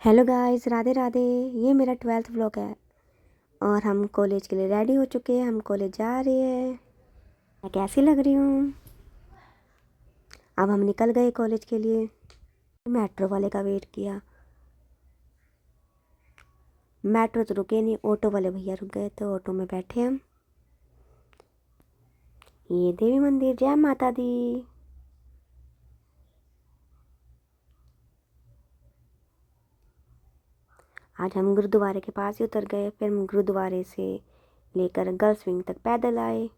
Hello guys, Radhe Radhe. ये मेरा 12th vlog है और हम कॉलेज के लिए रेडी हो चुके हैं। हम कॉलेज जा रहे हैं। मैं कैसी लग रही हूँ? अब हम निकल गए कॉलेज के लिए। मेट्रो वाले का वेट किया। मेट्रो तो रुके नहीं, ऑटो वाले भैया रुक गए तो ऑटो में बैठे हम। ये देवी मंदिर, जय माता दी। आज हम गुरुद्वारे के पास ही उतर गए। फिर हम गुरुद्वारे से लेकर गर्ल्स विंग तक पैदल आए। ये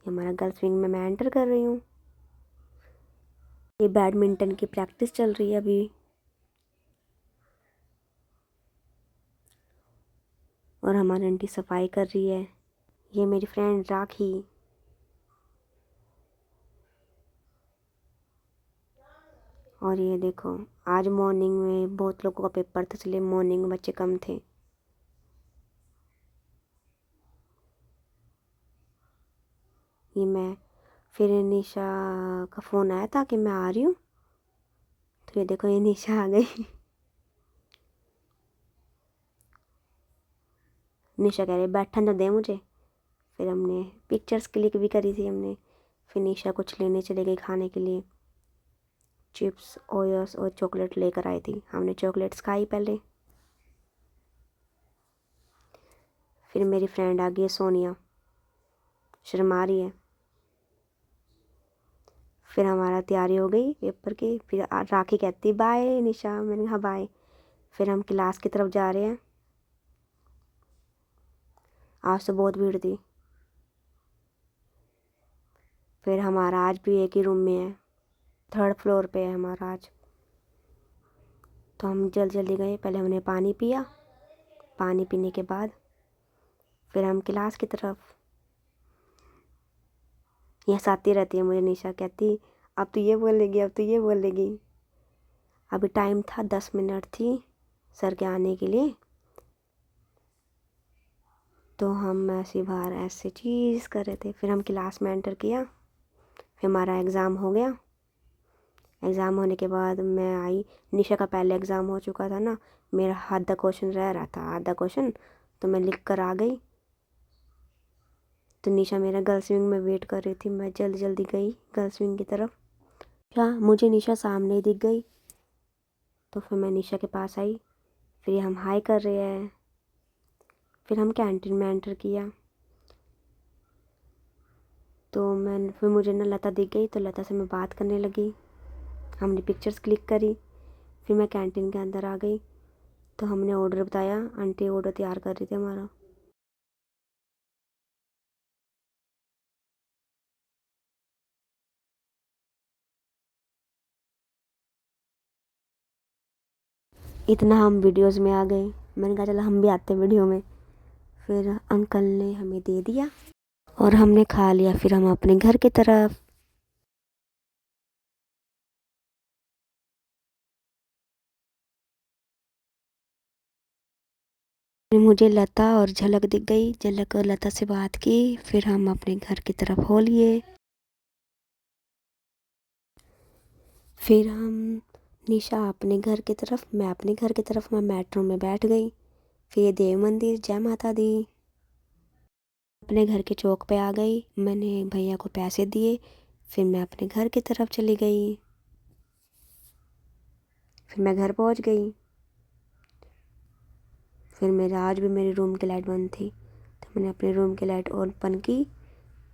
हमारा गर्ल्स विंग में मैं एंटर कर रही हूँ। ये बैडमिंटन की प्रैक्टिस चल रही है अभी। और हमारी आंटी सफाई कर रही है। ये मेरी फ्रेंड राखी। और ये देखो, आज मॉर्निंग में बहुत लोगों का पेपर था, इसलिए मॉर्निंग में बच्चे कम थे। ये मैं फिर निशा का फ़ोन आया था कि मैं आ रही हूँ, तो ये देखो, ये निशा आ गई। निशा कह रही बैठन तो दे मुझे। फिर हमने पिक्चर्स क्लिक भी करी थी हमने। फिर निशा कुछ लेने चले गई खाने के लिए। चिप्स, ओयोस और चॉकलेट लेकर आई थी। हमने चॉकलेट्स खाई पहले। फिर मेरी फ्रेंड आ गई सोनिया, शर्मा रही है। फिर हमारा तैयारी हो गई पेपर की। फिर राखी कहती बाय निशा, मैंने कहा बाय। फिर हम क्लास की तरफ जा रहे हैं। आज तो बहुत भीड़ थी। फिर हमारा आज भी एक ही रूम में है, 3rd फ्लोर पे है हमारा आज। तो हम जल्दी जल्दी गए। पहले हमने पानी पिया। पानी पीने के बाद फिर हम क्लास की तरफ। यह साथी रहती है मुझे निशा, कहती अब तो ये बोलेगी, अब तो ये बोलेगी। अभी टाइम था 10 मिनट थी सर के आने के लिए। तो हम ऐसे बाहर ऐसे चीज़ कर रहे थे। फिर हम क्लास में एंटर किया। फिर हमारा एग्ज़ाम हो गया। एग्ज़ाम होने के बाद मैं आई। निशा का पहले एग्ज़ाम हो चुका था ना, मेरा आधा क्वेश्चन रह रहा था, आधा क्वेश्चन तो मैं लिख कर आ गई। तो निशा मेरा गर्ल्स विंग में वेट कर रही थी। मैं जल्दी जल्दी गई गर्ल्स विंग की तरफ। क्या मुझे निशा सामने दिख गई, तो फिर मैं निशा के पास आई। फिर हम हाई कर रहे हैं। फिर हम कैंटीन में एंटर किया। तो फिर मुझे ना लता दिख गई, तो लता से मैं बात करने लगी। हमने पिक्चर्स क्लिक करी। फिर मैं कैंटीन के अंदर आ गई। तो हमने ऑर्डर बताया। आंटी ऑर्डर तैयार कर रही थी हमारा। इतना हम वीडियोस में आ गए। मैंने कहा चलो हम भी आते हैं वीडियो में। फिर अंकल ने हमें दे दिया और हमने खा लिया। फिर हम अपने घर की तरफ। मुझे लता और झलक दिख गई। झलक और लता से बात की। फिर हम अपने घर की तरफ हो लिए। फिर हम निशा अपने घर की तरफ, मैं अपने घर की तरफ। मैं मेट्रो में बैठ गई। फिर देव मंदिर, जय माता दी। अपने घर के चौक पे आ गई। मैंने भैया को पैसे दिए। फिर मैं अपने घर की तरफ चली गई। फिर मैं घर पहुंच गई। फिर मेरा आज भी मेरे रूम की लाइट बंद थी, तो मैंने अपने रूम की लाइट ओपन की।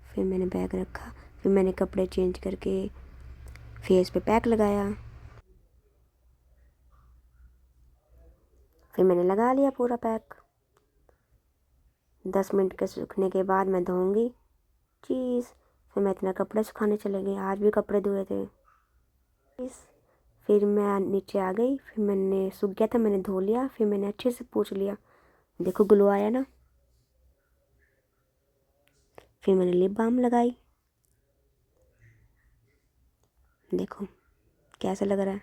फिर मैंने बैग रखा। फिर मैंने कपड़े चेंज करके फेस पे पैक लगाया। फिर मैंने लगा लिया पूरा पैक। 10 मिनट के सूखने के बाद मैं धोऊंगी चीज़। फिर मैं इतना कपड़े सुखाने चले गई। आज भी कपड़े धोए थे। फिर मैं नीचे आ गई। फिर मैंने सूख गया था, मैंने धो लिया। फिर मैंने अच्छे से पोंछ लिया। देखो ग्लो आया ना। फिर मैंने लिप बाम लगाई। देखो कैसा लग रहा है।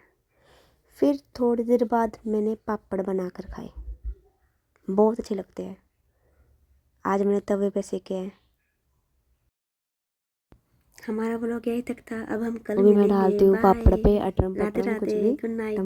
फिर थोड़ी देर बाद मैंने पापड़ बना कर खाए, बहुत अच्छे लगते हैं। आज मैंने तवे पे सेके हैं। हमारा ब्लॉग यही तक था। अब हम कल वो भी मैं मिलेंगे। डालती हूँ पापड़ बाय। पे अटरम राधे पटरम कुछ राधे, भी। Good night.